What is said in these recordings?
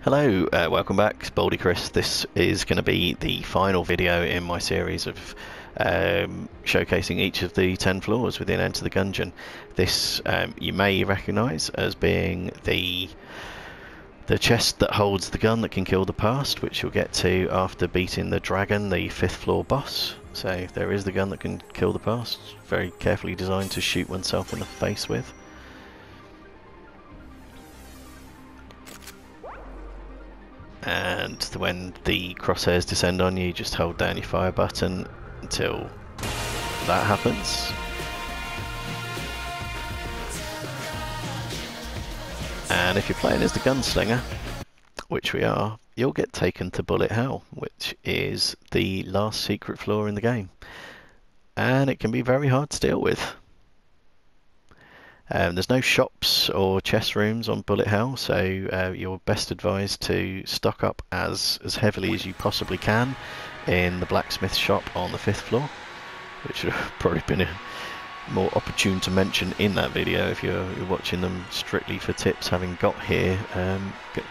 Hello, welcome back, Baldy Chris. This is going to be the final video in my series of showcasing each of the 10 floors within Enter the Gungeon. This you may recognise as being the chest that holds the gun that can kill the past, which you'll get to after beating the dragon, the 5th floor boss. So there is the gun that can kill the past, very carefully designed to shoot oneself in the face with. And when the crosshairs descend on you, just hold down your fire button until that happens. And if you're playing as the gunslinger, which we are, you'll get taken to Bullet Hell, which is the last secret floor in the game. And it can be very hard to deal with. There's no shops or chest rooms on Bullet Hell, so you're best advised to stock up as heavily as you possibly can in the blacksmith shop on the 5th floor, which would have probably been more opportune to mention in that video if you're watching them strictly for tips, having got here,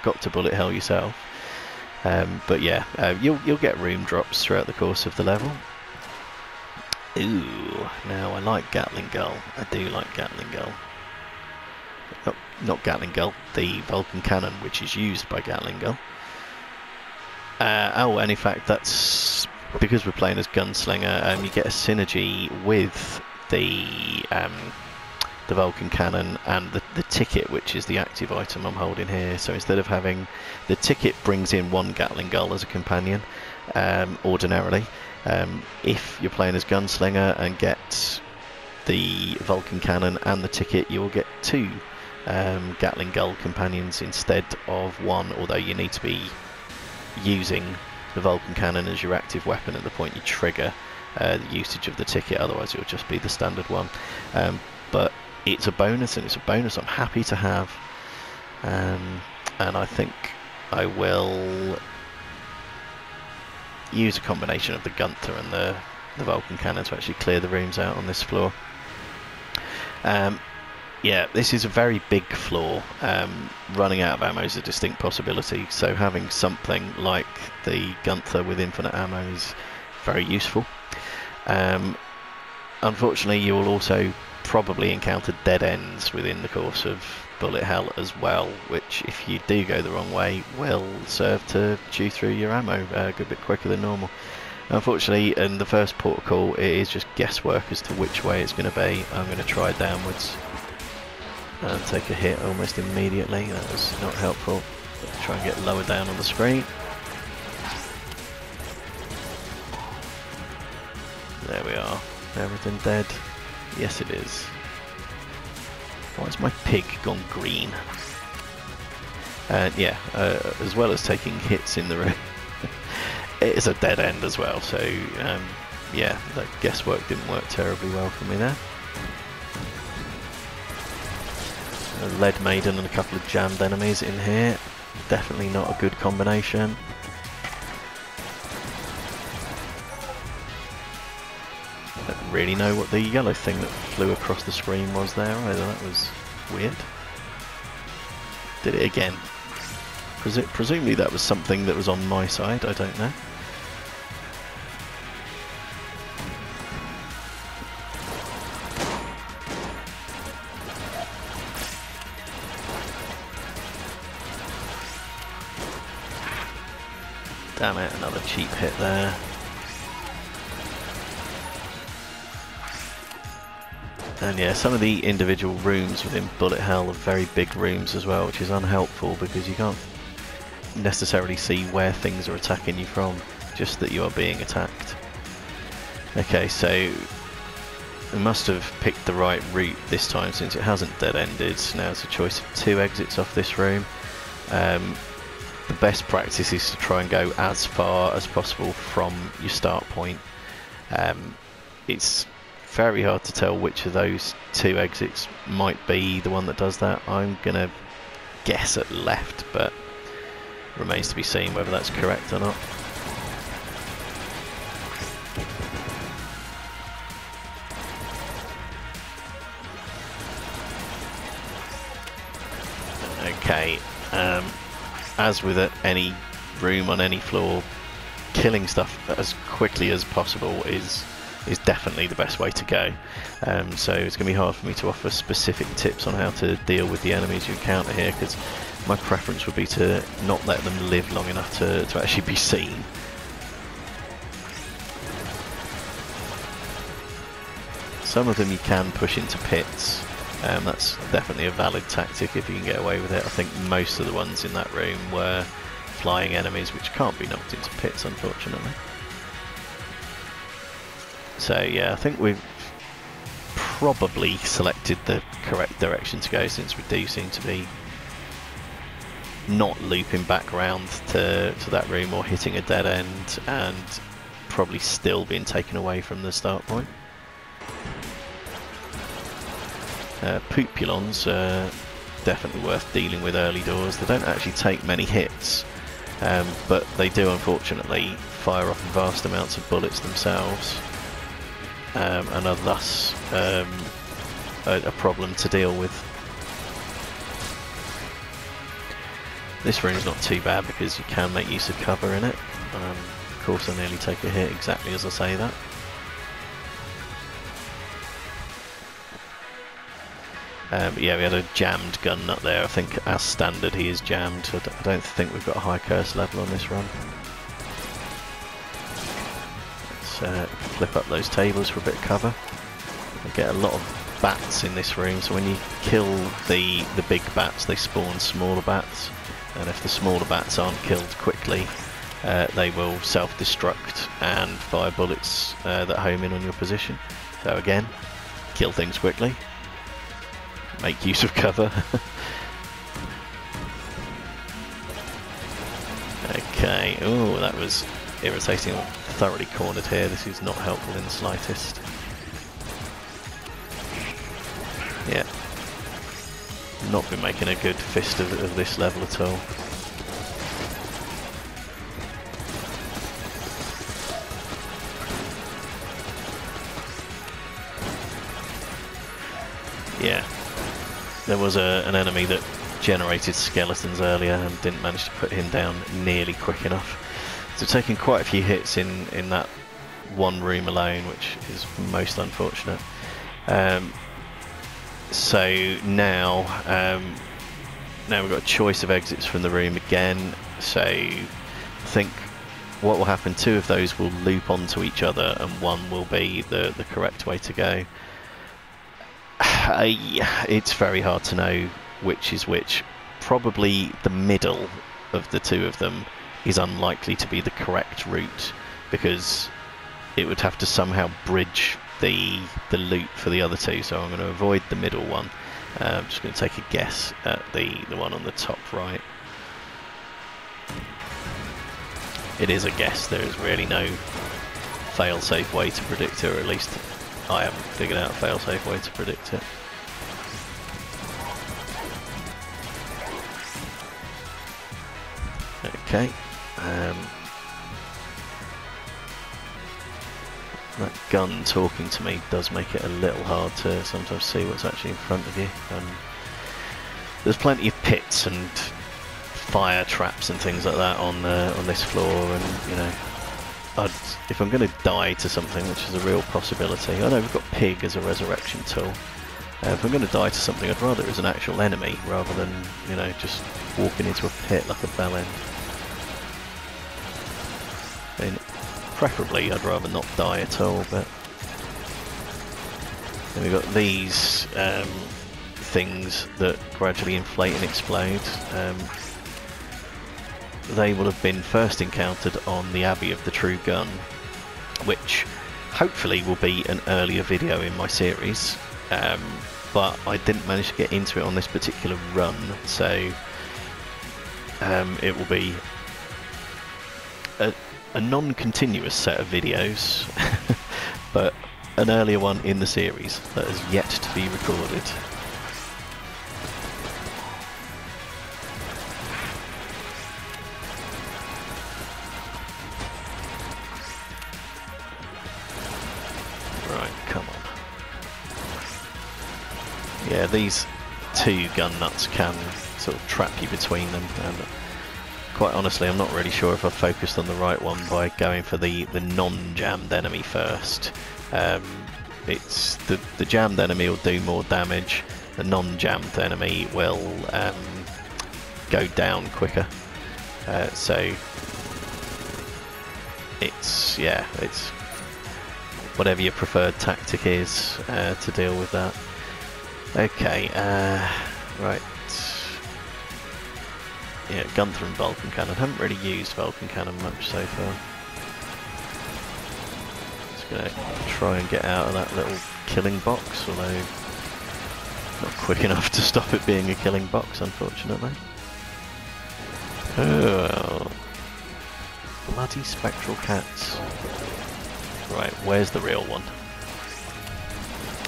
got to Bullet Hell yourself. But yeah, you'll get room drops throughout the course of the level. Ooh, now I like Gatling Gull. I do like Gatling Gull. Oh, not Gatling Gull, the Vulcan Cannon, which is used by Gatling Gull. Oh, and in fact, that's because we're playing as Gunslinger. You get a synergy with the Vulcan Cannon and the ticket, which is the active item I'm holding here. So instead of having the ticket, brings in one Gatling Gull as a companion ordinarily. If you're playing as Gunslinger and get the Vulcan Cannon and the ticket, you'll get 2 Gatling Gull companions instead of 1, although you need to be using the Vulcan Cannon as your active weapon at the point you trigger the usage of the ticket, otherwise it'll just be the standard one. But it's a bonus, and it's a bonus I'm happy to have, and I think I will use a combination of the Gunther and the Vulcan Cannon to actually clear the rooms out on this floor. Yeah, this is a very big floor. Running out of ammo is a distinct possibility, so having something like the Gunther with infinite ammo is very useful. Unfortunately, you will also probably encounter dead ends within the course of Bullet Hell as well, which if you do go the wrong way will serve to chew through your ammo a good bit quicker than normal. Unfortunately, in the first port of call, it is just guesswork as to which way it's going to be. I'm going to try downwards and take a hit almost immediately. That was not helpful. Try and get lower down on the screen. There we are. Everything dead? Yes, it is. Why has my pig gone green? And yeah, as well as taking hits in the room, it is a dead end as well, so yeah, that guesswork didn't work terribly well for me there. A Lead Maiden and a couple of jammed enemies in here, definitely not a good combination. I don't really know what the yellow thing that flew across the screen was there either. That was weird. Did it again. Presumably that was something that was on my side, I don't know. Damn it, another cheap hit there. And yeah, some of the individual rooms within Bullet Hell are very big rooms as well, which is unhelpful because you can't necessarily see where things are attacking you from, just that you are being attacked. Okay, so we must have picked the right route this time since it hasn't dead-ended. Now it's a choice of 2 exits off this room. The best practice is to try and go as far as possible from your start point. It's very hard to tell which of those 2 exits might be the one that does that. I'm gonna guess at left, but remains to be seen whether that's correct or not. Okay, as with any room on any floor, killing stuff as quickly as possible is definitely the best way to go. So it's going to be hard for me to offer specific tips on how to deal with the enemies you encounter here, because my preference would be to not let them live long enough to actually be seen. Some of them you can push into pits. That's definitely a valid tactic if you can get away with it. I think most of the ones in that room were flying enemies which can't be knocked into pits, unfortunately. So yeah, I think we've probably selected the correct direction to go, since we do seem to be not looping back around to that room or hitting a dead end, and probably still being taken away from the start point. Pupulons are definitely worth dealing with early doors. They don't actually take many hits, but they do unfortunately fire off vast amounts of bullets themselves, and are thus a problem to deal with. This room's not too bad because you can make use of cover in it. Of course I nearly take a hit exactly as I say that. But yeah, we had a jammed gun nut there. I think as standard he is jammed. I don't think we've got a high curse level on this run. Let's flip up those tables for a bit of cover. We get a lot of bats in this room, so when you kill the big bats, they spawn smaller bats, and if the smaller bats aren't killed quickly, they will self-destruct and fire bullets that home in on your position. So again, kill things quickly. Make use of cover. Okay, oh, that was irritating. I'm thoroughly cornered here. This is not helpful in the slightest. Yeah, not been making a good fist of this level at all. Yeah. There was an enemy that generated skeletons earlier and didn't manage to put him down nearly quick enough. So taking quite a few hits in that one room alone, which is most unfortunate. So now we've got a choice of exits from the room again. So I think what will happen, two of those will loop onto each other and one will be the correct way to go. It's very hard to know which is which. Probably the middle of the two of them is unlikely to be the correct route, because it would have to somehow bridge the loop for the other two, so I'm going to avoid the middle one. I'm just going to take a guess at the one on the top right. It is a guess. There is really no fail-safe way to predict it, or at least I haven't figured out a fail-safe way to predict it. Okay. That gun talking to me does make it a little hard to sometimes see what's actually in front of you. There's plenty of pits and fire traps and things like that on this floor, and you know, if I'm going to die to something, which is a real possibility. I know we've got Pig as a resurrection tool. If I'm going to die to something, I'd rather it was an actual enemy rather than, you know, just walking into a pit like a bell end. I mean, preferably I'd rather not die at all, but then we've got these things that gradually inflate and explode. They will have been first encountered on the Abbey of the True Gun, which hopefully will be an earlier video in my series, but I didn't manage to get into it on this particular run, so it will be a non-continuous set of videos, but an earlier one in the series that has yet to be recorded. Right, come on. Yeah, these two gun nuts can sort of trap you between them, and quite honestly, I'm not really sure if I focused on the right one by going for the non-jammed enemy first. It's the jammed enemy will do more damage. The non-jammed enemy will go down quicker. So it's whatever your preferred tactic is to deal with that. Okay, right. Yeah, Gunther and Vulcan Cannon. Haven't really used Vulcan Cannon much so far. Just gonna try and get out of that little killing box, although not quick enough to stop it being a killing box, unfortunately. Oh, bloody spectral cats. Right, where's the real one?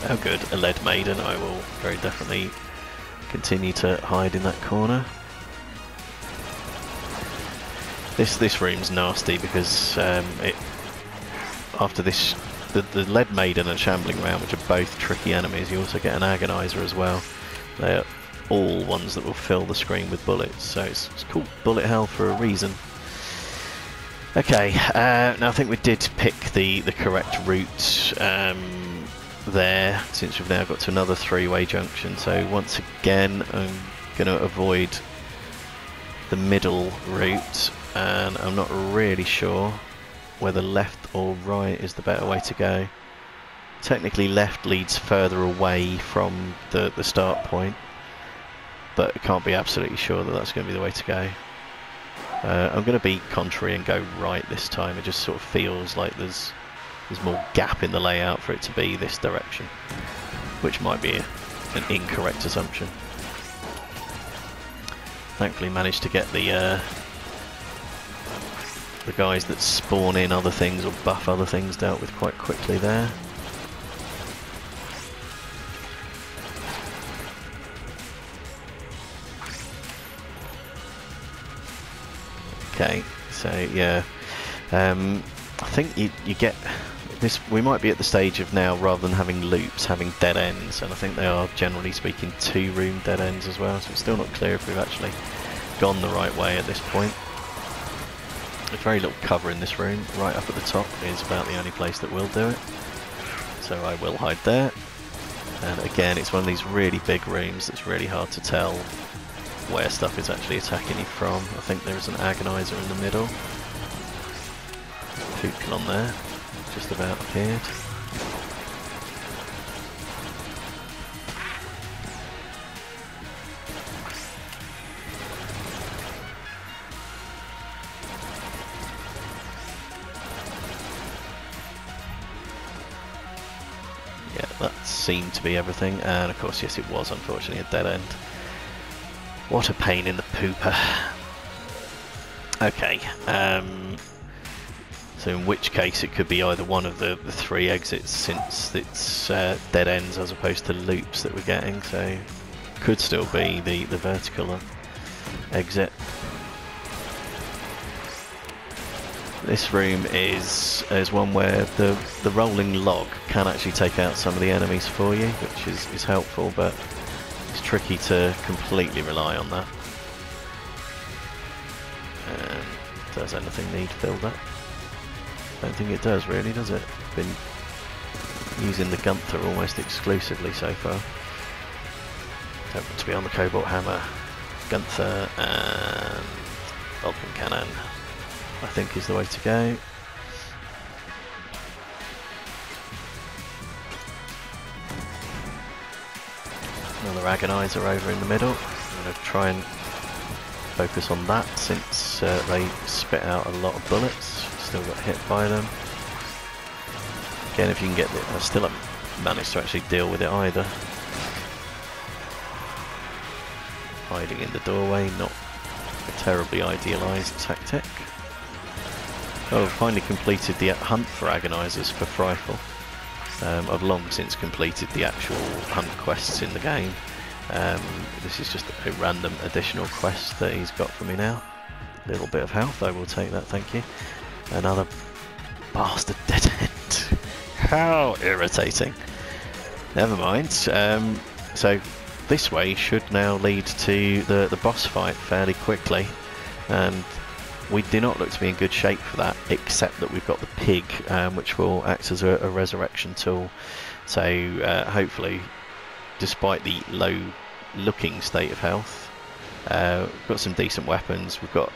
Oh good, a lead maiden. I will very definitely continue to hide in that corner. This room's nasty because after this, the lead maiden and shambling round, which are both tricky enemies, you also get an agonizer as well. They're all ones that will fill the screen with bullets, so it's called bullet hell for a reason. Okay, now I think we did pick the correct route there, since we've now got to another three-way junction. So once again, I'm going to avoid the middle route, and I'm not really sure whether left or right is the better way to go. Technically left leads further away from the start point, but I can't be absolutely sure that that's going to be the way to go. I'm going to be contrary and go right this time. It just sort of feels like there's more gap in the layout for it to be this direction, which might be an incorrect assumption. Thankfully managed to get the guys that spawn in other things or buff other things dealt with quite quickly there. Okay, so yeah, I think you get this. We might be at the stage of now, rather than having loops, having dead ends, and I think they are generally speaking 2-room dead ends as well. So it's still not clear if we've actually gone the right way at this point. There's very little cover in this room. Right up at the top is about the only place that will do it. So I will hide there. And again, it's one of these really big rooms that's really hard to tell where stuff is actually attacking you from. I think there is an agonizer in the middle. Kuklon there, just about appeared. Yeah, that seemed to be everything, and of course, yes, it was unfortunately a dead end. What a pain in the pooper. Okay, so in which case it could be either one of the three exits, since it's dead ends as opposed to loops that we're getting, so could still be the vertical exit. This room is one where the rolling log can actually take out some of the enemies for you, which is helpful, but it's tricky to completely rely on that. Does anything need filled up? Don't think it does really, does it? Been using the Gunther almost exclusively so far. Don't want to be on the Cobalt Hammer. Gunther and Vulcan Cannon, I think, is the way to go. Another agonizer over in the middle. I'm going to try and focus on that, since they spit out a lot of bullets. Still got hit by them. Again, if you can get it, I still haven't managed to actually deal with it either. Hiding in the doorway, not a terribly idealised tactic. Oh, I've finally completed the hunt for agonizers for Frightful. I've long since completed the actual hunt quests in the game. This is just a random additional quest that he's got for me now. A little bit of health, I will take that, thank you. Another bastard dead end. How irritating. Never mind. So this way should now lead to the boss fight fairly quickly. and we do not look to be in good shape for that, except that we've got the pig, which will act as a resurrection tool. So hopefully, despite the low looking state of health, we've got some decent weapons. We've got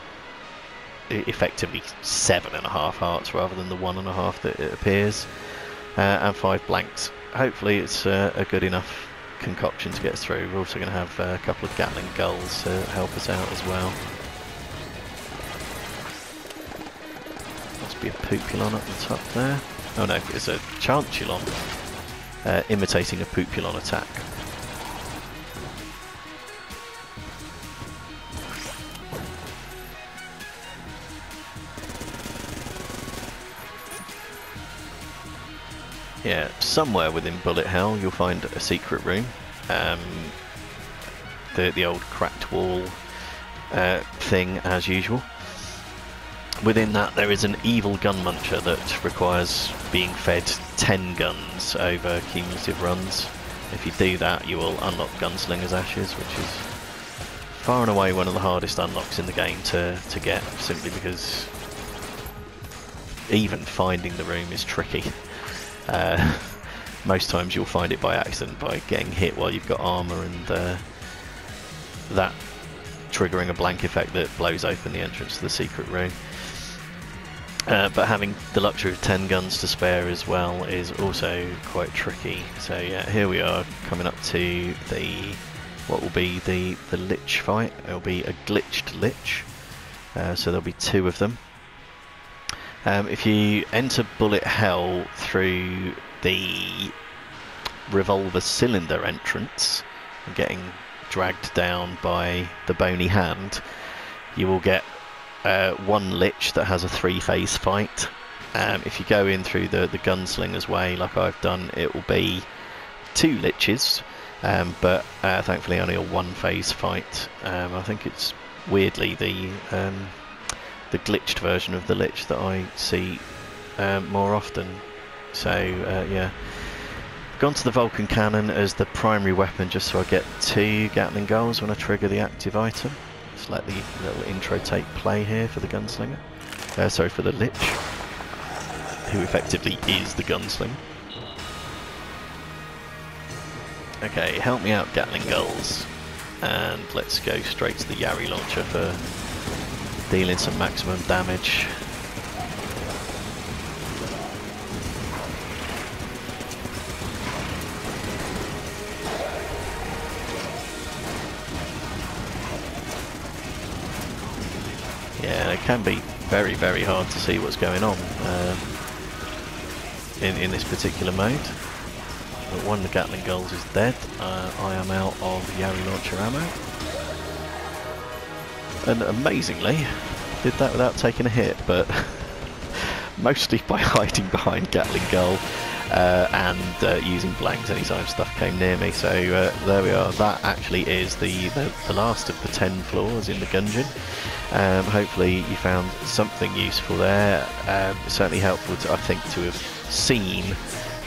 effectively 7.5 hearts rather than the 1.5 that it appears, and 5 blanks. Hopefully it's a good enough concoction to get us through. We're also going to have a couple of Gatling gulls to help us out as well. Must be a Pupulon up the top there. Oh no, it's a Chancellon imitating a Pupulon attack. Yeah, somewhere within Bullet Hell you'll find a secret room. The old cracked wall thing as usual. Within that there is an evil gun muncher that requires being fed 10 guns over cumulative runs. If you do that you will unlock Gunslinger's Ashes, which is far and away one of the hardest unlocks in the game to get, simply because even finding the room is tricky. Most times you'll find it by accident, by getting hit while you've got armour, and that triggering a blank effect that blows open the entrance to the secret room. But having the luxury of 10 guns to spare as well is also quite tricky. So yeah, here we are coming up to what will be the Lich Fight. It'll be a glitched Lich, so there'll be 2 of them. If you enter Bullet Hell through the revolver cylinder entrance, and getting dragged down by the bony hand, you will get 1 Lich that has a 3-phase fight. If you go in through the Gunslinger's Way, like I've done, it will be 2 Liches, but thankfully only a 1-phase fight. I think it's weirdly the glitched version of the Lich that I see more often. So yeah, gone to the Vulcan Cannon as the primary weapon just so I get 2 Gatling Gulls when I trigger the active item. Just let the little intro tape play here for the Gunslinger. Sorry, for the Lich, who effectively is the Gunslinger. Okay, help me out, Gatling Gulls, and let's go straight to the Yari launcher for dealing some maximum damage. Yeah, it can be very, very hard to see what's going on in this particular mode. But one of the Gatling Gulls is dead. I am out of Yari launcher ammo. And amazingly, did that without taking a hit, but mostly by hiding behind Gatling Gull and using blanks anytime stuff came near me. So there we are. That actually is the last of the 10 floors in the Gungeon. Hopefully you found something useful there. Certainly helpful, I think, to have seen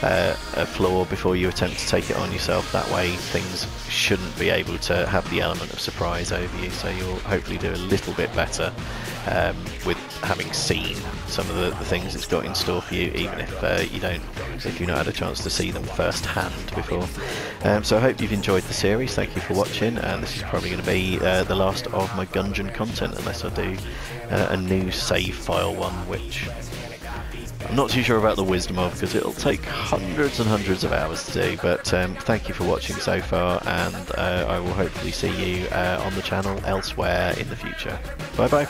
a floor before you attempt to take it on yourself. That way things shouldn't be able to have the element of surprise over you, so you'll hopefully do a little bit better with having seen some of the things it's got in store for you, even if you've not had a chance to see them firsthand before. So I hope you've enjoyed the series. Thank you for watching, and this is probably going to be the last of my Gungeon content, unless I do a new save file one, which I'm not too sure about the wisdom of, because it'll take hundreds and hundreds of hours to do. But thank you for watching so far, and I will hopefully see you on the channel elsewhere in the future. Bye bye.